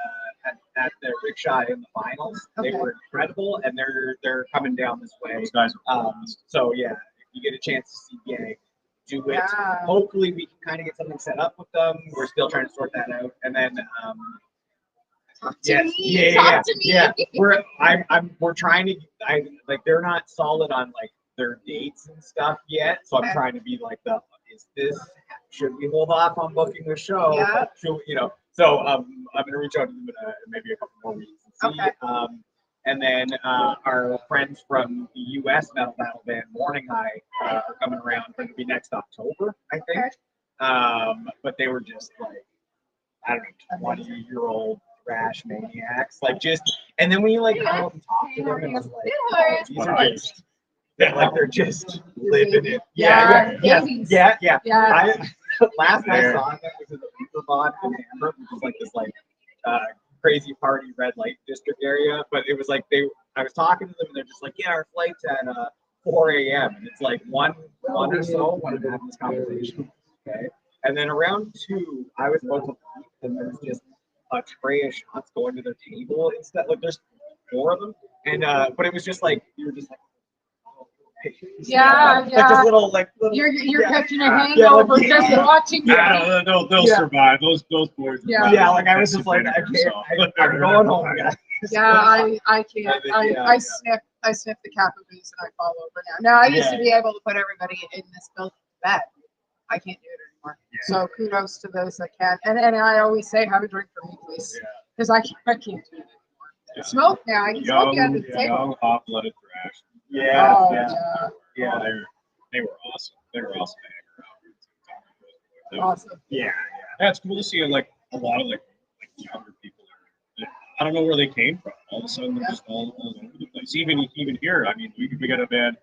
at the Rickshaw in the finals. They Okay. were incredible, and they're coming down this way. Those guys are So yeah, if you get a chance to see Yeg, do it. Yeah. Hopefully we can kind of get something set up with them. We're still trying to sort that out, and then Talk to me. Yeah, Talk to me. yeah. We're trying to. They're not solid on like their dates and stuff yet, so I'm Okay. trying to be like should we hold off on booking the show? Yeah. So I'm gonna reach out to them in maybe a couple more weeks and see. Okay. And then our friends from the U.S. metal battle band Morning High are coming around. I think it'll be next October, I think. Okay. But they were just like, I don't know, 20-year-old thrash maniacs. Like and then when you like go and talk to them, it's like, oh, these are just, they're just living it. Yeah. Last I saw them was in the Beaverbond in Amber, which is like this crazy party red light district area. But it was like I was talking to them and they're just like, yeah, our flight's at 4 a.m. and it's like one or so when I'm having this conversation. Okay. And then around 2, I was about to leave, and there's just a tray of shots going to their table instead. Like there's 4 of them, and but it was just like you were just like, Yeah. like just little. You're catching a hangover just watching. Yeah, they'll survive. Those boys. Yeah, like I was just like, I'm going home, guys. Yeah, I can't. I sniff the Kappa booze and I fall over now. Now I used to be able to put everybody in this building to bed. I can't do it anymore. Yeah. So kudos to those that can. And I always say, have a drink for me, please, because I can't do it anymore. Yeah. Smoke now. I can smoke you under the table. Young, hot-blooded thrash. Yeah. They were awesome. They were awesome to hang around. Awesome. Yeah. It's cool to see like a lot of like younger people. I don't know where they came from. All of a sudden, they're just all over the place. Even here, I mean, we got a band.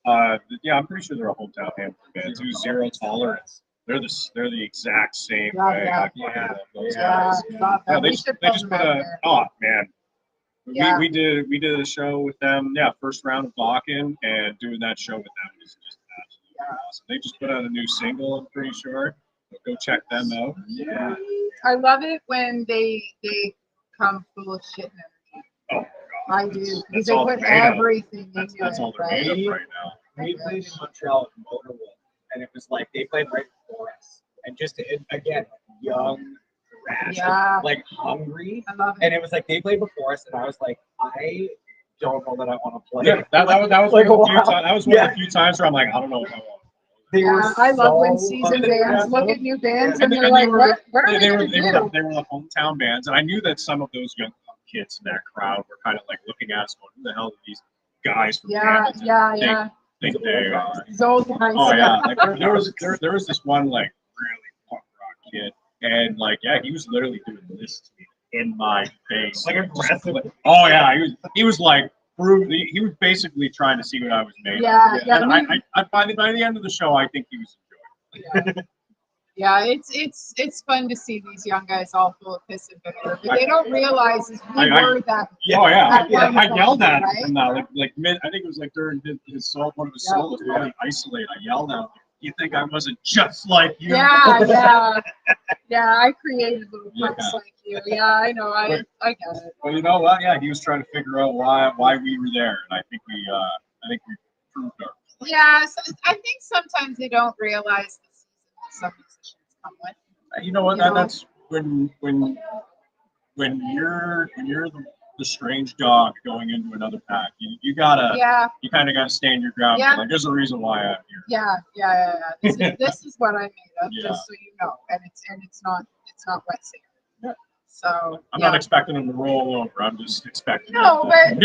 I'm pretty sure they're a hometown Hamilton band too. Zero Tolerance. They're the exact same way. I fucking love those guys. They just put man. We did a show with them. Yeah, first round of Bakken, and doing that show with them was just absolutely awesome. They just put out a new single. I'm pretty sure. So go check them out. Yeah. I love it when they come full of shit and energy. Oh my God. I do, because they put everything into it. That's all they're made of right now. We played in Montreal at Motorwolf, and it was like they played right before us, and again, young, rash, like hungry, I love it. and it was like they played before us, and I was like, I don't know that I want to play. Yeah, that was like one of the few times where I'm like, I don't know if I want. I love when seasoned bands look at new bands and they're like, what are we going to do? They were the hometown bands, and I knew that some of those young kids in that crowd were kind of like looking at us going, who the hell are these guys from Hamilton think they are? Those guys. Oh yeah, like, there was this one like really punk rock kid, and like he was literally doing this to me in my face, like aggressive. Oh yeah, he was like he was basically trying to see what I was made of. And I by the end of the show, I think he was enjoying it. Yeah, it's fun to see these young guys all full of piss and vinegar, but they don't realize is we were that. Oh yeah, I yelled at right? him like mid. I think it was like during his solo, one of his solos, really isolated. I yelled at him. You think I wasn't just like you? Yeah. I created little punks like you. Yeah, I know. I get it. Well, you know what? Yeah, he was trying to figure out why we were there, and I think we proved our. Yeah, so I think sometimes they don't realize the season that some musicians come with. You know what? That's when you're the strange dog going into another pack. You kind of gotta stand your ground. Yeah. Like there's a reason why I'm here. Yeah. This is what I'm made of, just so you know. And it's not wet sand. Yeah. So I'm not expecting them to roll over. I'm just expecting. No, but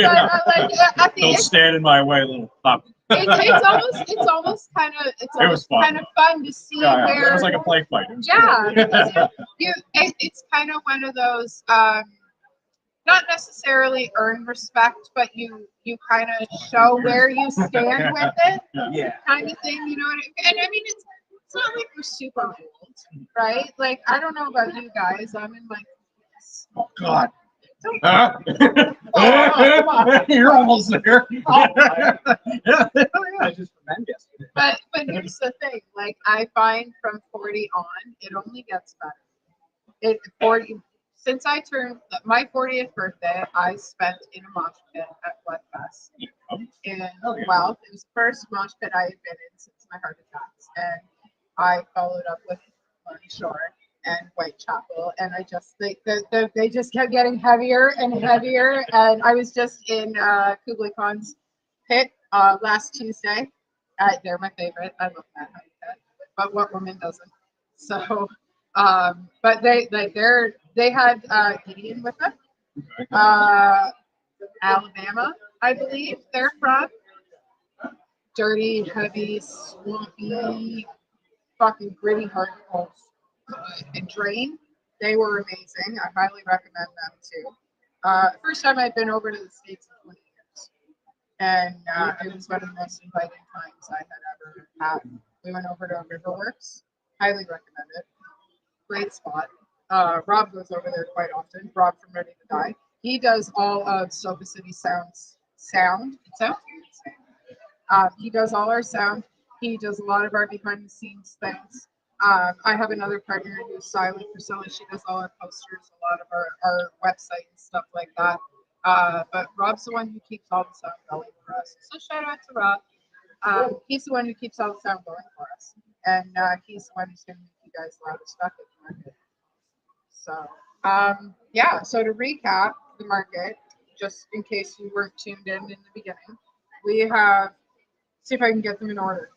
like at the don't end, stand in my way, little pup. it's almost kind of fun to see where it was like a play fight. It was because it's kind of one of those not necessarily earn respect, but you kind of show where you stand with it, kind of thing. You know what I mean? And I mean it's not like we're super old, right? Like I don't know about you guys. I'm in my oh God. Huh? You're almost there. I just remembered yesterday. But here's the thing, like I find from 40 on, it only gets better. Since I turned my 40th birthday, I spent in a mosh pit at Bloodfest. Well, it was the first mosh pit I had been in since my heart attacks, and I followed up with Lonnie Shore. and Whitechapel, and I just they just kept getting heavier and heavier. And I was just in Kublai Khan's pit last Tuesday. They're my favorite. I love that pit, but what woman doesn't? So, but they had Gideon with them. Alabama, I believe they're from. Dirty, heavy, swampy, fucking gritty hard holes. And Drain, they were amazing. I highly recommend them too. First time I'd been over to the States in 20 years. And it was one of the most inviting times I had ever had. We went over to Riverworks. Highly recommend it. Great spot. Rob goes over there quite often. Rob from Ready to Die. He does all of Sofa City sound. It sounds good. He does all our sound. He does a lot of our behind the scenes things. I have another partner who's Silent Priscilla. She does all our posters, a lot of our website and stuff like that. But Rob's the one who keeps all the sound going for us. So shout out to Rob. He's the one who keeps all the sound going for us. And he's the one who's going to make you guys loud as fuck at the market. So, yeah, so to recap the market, just in case you weren't tuned in the beginning, we have, see if I can get them in order.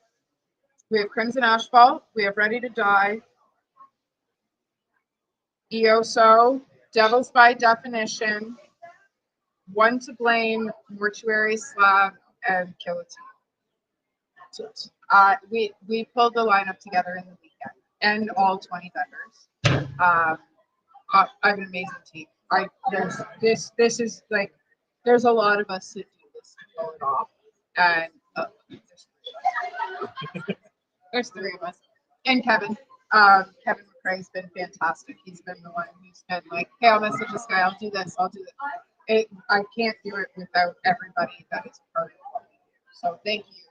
We have Crimson Asphalt, we have Ready to Die, EOSO, Devils by Definition, One to Blame, Mortuary Slab, and Kill a Team. We pulled the lineup together in the weekend, and all 20 vendors. I have an amazing team. This is like, there's a lot of us that do this to pull it off, and there's three of us, and Kevin. Kevin McRae's been fantastic. He's been the one who's been like, hey, I'll message this guy. I'll do this. I'll do that. I can't do it without everybody that is part of what we do. So thank you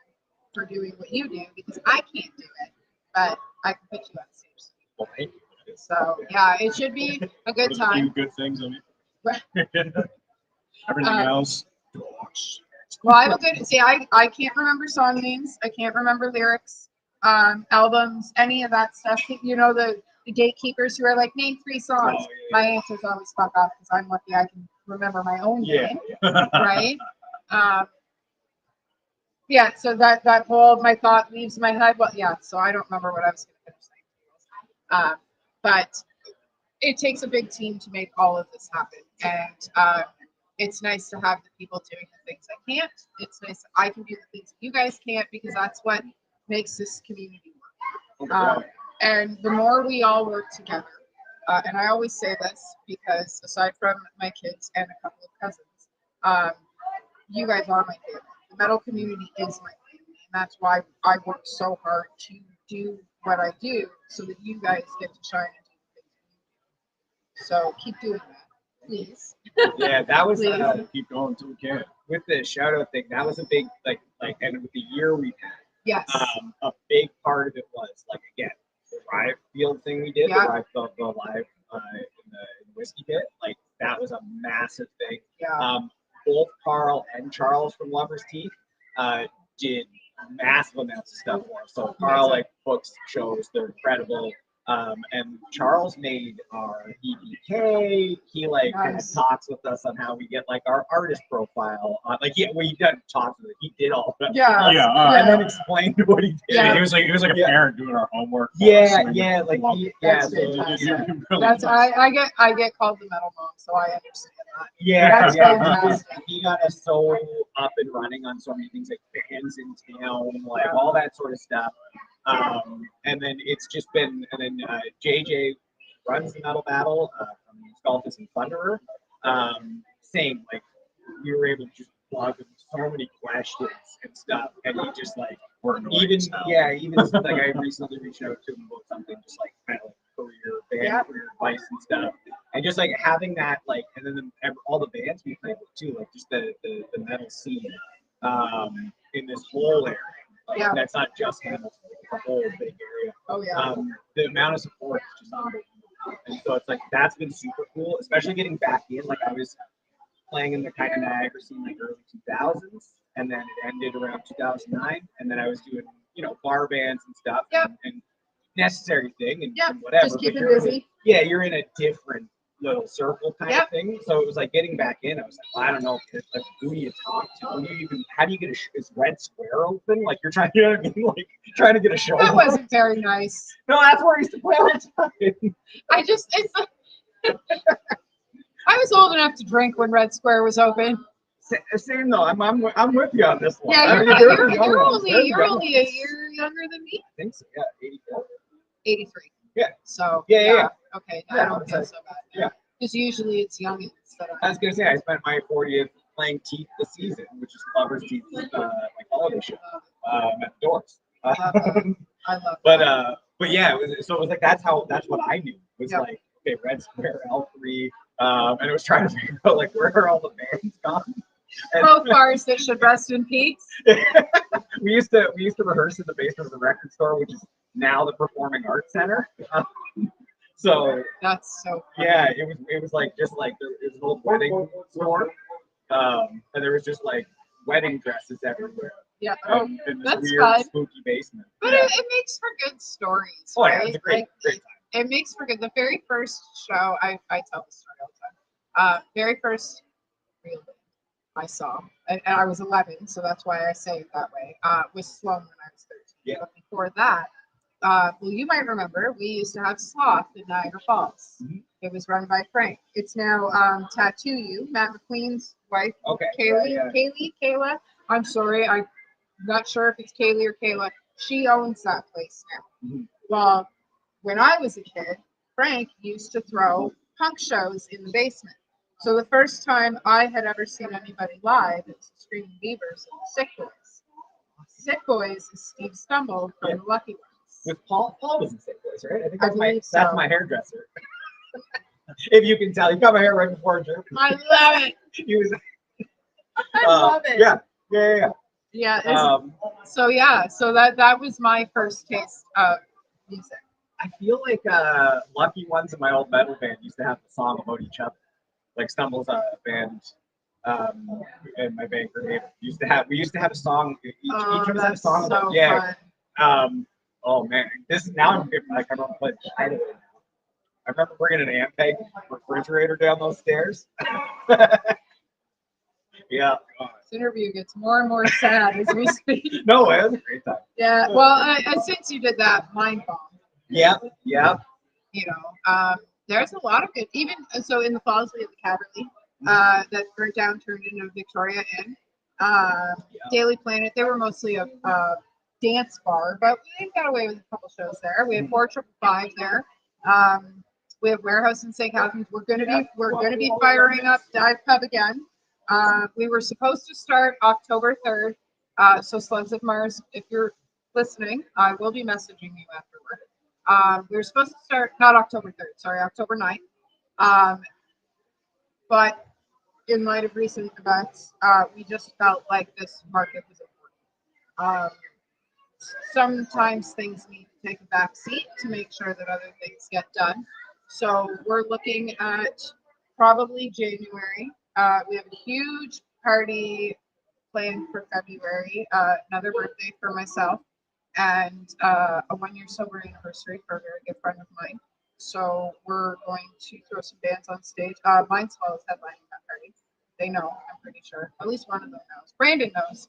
for doing what you do, because I can't do it, but I can put you on stage. Well, thank you. So yeah, it should be a good There's a time. few good things. I mean, everything else. Well, I have a good. See, I can't remember song names. I can't remember lyrics, albums, any of that stuff. You know, the gatekeepers who are like, name 3 songs. Oh, yeah. My answer is always fuck off, because I'm lucky I can remember my own name, Yeah. right? Yeah. So that whole my thought leaves my head. Well, yeah. So I don't remember what I was going to finish saying. But it takes a big team to make all of this happen, and it's nice to have the people doing the things I can't. It's nice that I can do the things you guys can't, because that's what makes this community work. And the more we all work together, and I always say this because aside from my kids and a couple of cousins, you guys are my family. The metal community is my family, and that's why I work so hard to do what I do, so that you guys get to shine and do the things you do. So keep doing that, please. Yeah, that was Keep going until we can. with the shout out thing. That was a big like, and with the year we've had, Yes. a big part of it was like, again, the Rive Field thing we did, Yeah. the Rive Field, the live in the whiskey pit, like that was a massive thing. Yeah. Both Carl and Charles from Lover's Teeth did massive amounts of stuff for us. So Carl like books shows, they're incredible. And Charles made our EPK. He like had talks with us on how we get like our artist profile. We done talks with it. He did all that. Yeah. Yeah. And then explained what he did. Yeah. He was like a Yeah. parent doing our homework. for us, Yeah, and yeah, we like loved he, it. yeah, That's so fantastic. he- Really That's was. I get called the metal mom, so I understand that. yeah, That's yeah. fantastic. He got us so up and running on so many things like bands in town, like all that sort of stuff. And then it's just been, and then JJ runs the metal battle from Sculptus and Thunderer. Same, like we were able to just plug him so many questions and stuff, and he just like We're annoying even as hell. even like I recently reached out to him about something just like kind of like career advice and stuff, and just like having that like, and then all the bands we played with too, like just the metal scene in this whole area. Like, Yeah. that's not just Hamilton, it's a whole big area. Oh yeah. The amount of support is just unbelievable. And so it's like that's been super cool, especially getting back in. Like I was playing in the kind of Niagara scene like early 2000s, and then it ended around 2009, and then I was doing bar bands and stuff. Yep. And necessary thing and, Yeah, and whatever. just but keep it you're in a- busy. yeah, you're in a different little circle kind Yep. of thing. So it was like getting back in. I was like, well, I don't know, like, who do you talk to? Who do you even? How do you get is Red Square open? Like you're trying, you know what I mean? Like trying to get a show. That wasn't very nice. No, that's where I used to play all the time. It's like, I was old enough to drink when Red Square was open. Same though. I'm with you on this one. Yeah, I you're, mean, not, the you're, young you're ones, they're the young only a ones. year younger than me. I think so. Yeah, 84. 83. Yeah. So Yeah. Okay, Yeah, I don't feel it's so bad. yeah. Because usually it's youngins that I are. was gonna say I spent my 40th playing Teeth the Season, which is Lover's Teeth, like holiday show, at the Doors. Love that. I love But that. yeah, it was like that's what I knew. It was Yep. like okay, Red Square, L3, and it was trying to figure out like where are all the bands gone. And Both bars that should rest in peace. we used to rehearse in the basement of the record store, which is now the Performing Arts Center. So That's so funny. yeah, it was like just like it was an old wedding store, and there was just like wedding dresses everywhere. Yeah. In this That's weird fun. spooky basement. But Yeah. it makes for good stories. Oh yeah, right? it's a great time. It makes for good. The very first show, I tell the story all the time. Very first real band I saw, and I was 11, so that's why I say it that way, was Sloan when I was 13. Yeah. But before that, well, you might remember, we used to have Sloth in Niagara Falls. Mhm. It was run by Frank. It's now Tattoo You, Matt McQueen's wife, Okay. Kayla. I'm sorry, I'm not sure if it's Kaylee or Kayla. She owns that place now. Mhm. Well, when I was a kid, Frank used to throw punk shows in the basement. So the first time I had ever seen anybody live, it was the Screaming Beavers and the Sick Boys. Sick Boys is Steve Stumble from Yeah. the Lucky Ones. With Paul was in Sick Boys, right? I think I that's my believe so. that's my hairdresser. If you can tell, he cut my hair right before Jeremy. I love it. He was. I love it. Yeah. Yeah. So that was my first taste of music. I feel like Lucky Ones in my old metal band used to have the song about each other. Like Stumble's band, and my band Grenade we used to have a song. Each of us had a That's song about so yeah. fun. Oh man, this is now I'm like I remember playing shit away now. I remember bringing an Ampeg refrigerator down those stairs. Yeah. This interview gets more and more sad as we speak. No, it was a great time. Yeah. Well, since you did that, Mind Bomb. Yeah. You know, there's a lot of good. Even so, in the falls we have the Caberly that burnt down, turned into Victoria Inn. Daily Planet. They were mostly a dance bar, but we got away with a couple shows there. We had 4555 there. We have Warehouse in St. Catharines. We're gonna be firing up Dive Pub again. We were supposed to start October 3rd. So Slugs of Mars, if you're listening, I will be messaging you afterward. We were supposed to start not October 3rd, sorry, October 9th. But in light of recent events, we just felt like this market was important. Sometimes things need to take a back seat to make sure that other things get done. So we're looking at probably January. We have a huge party planned for February, another birthday for myself, and a 1-year sober anniversary for a very good friend of mine. So we're going to throw some bands on stage. Mindswell is headlining that party. They know, I'm pretty sure. At least one of them knows. Brandon knows.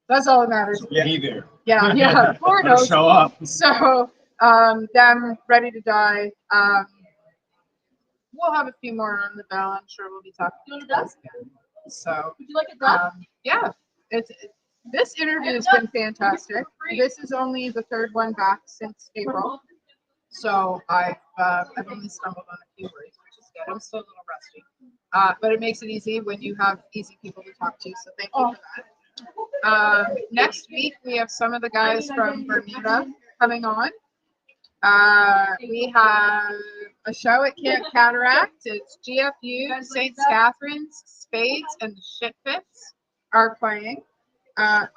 That's all that matters. Yeah. Be there. Yeah. Four knows. Show up. So, them Ready to Die. We'll have a few more on the bell. I'm sure we'll be talking to us again. So, Would you like it done? yeah, this interview has been fantastic. This is only the third one back since April. So I've only stumbled on a few words, which is good. I'm still a little rusty. But it makes it easy when you have easy people to talk to. So thank you for that. Next week, we have some of the guys from Bermuda coming on. We have a show at Camp Cataract. It's GFU, St. Catharines, Spades, and the Shitfits are playing. $15.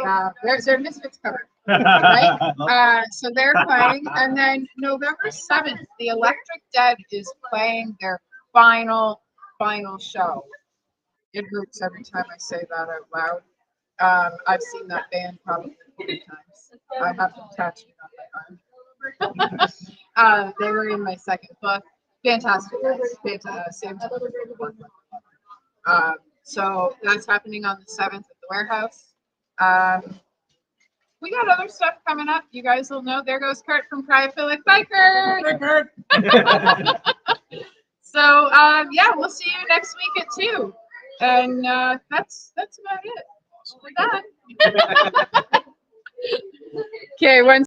Yeah, they're Misfits covered. Right? So they're playing. And then November 7th, the Electric Dead is playing their final show. It hurts every time I say that out loud. I've seen that band probably 40 times. I have them tattooed on my arm. They were in my second book. Fantastic guys. Fantastic. So that's happening on the 7th at the warehouse. We got other stuff coming up. You guys will know. There goes Kurt from Cryophilia. Bye, Kurt. So yeah, we'll see you next week at 2. And that's about it. We're done. Okay, one